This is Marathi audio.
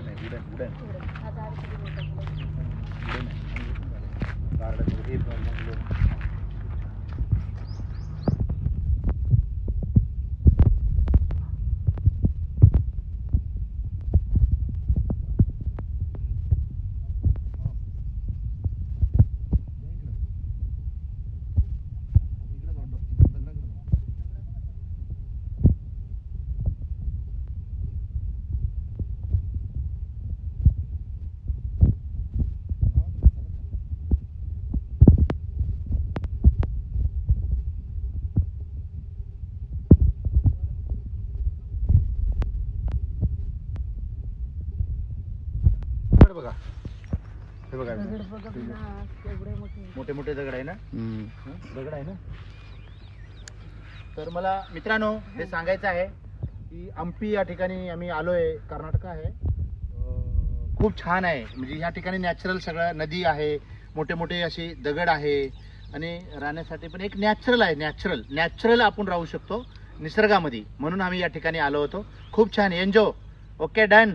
आहे उडन उडन आता आधी किती मोठं झालं. उडन आहे गार्डन मध्ये बघा हे बघा दगड बघत ना एवढे मोठे. मोठे मोठे दगड आहे ना दगड आहे ना. तर मला मित्रांनो हे सांगायचं आहे की हंपी या ठिकाणी आम्ही आलोय, कर्नाटक आहे. खूप छान आहे, म्हणजे ह्या ठिकाणी नॅचरल सगळं नदी आहे, मोठे मोठे असे दगड आहे आणि राहण्यासाठी पण एक नॅचरल आहे. नॅचरल आपण राहू शकतो निसर्गामध्ये, म्हणून आम्ही या ठिकाणी आलो होतो. खूप छान एन्जॉय. Okay done.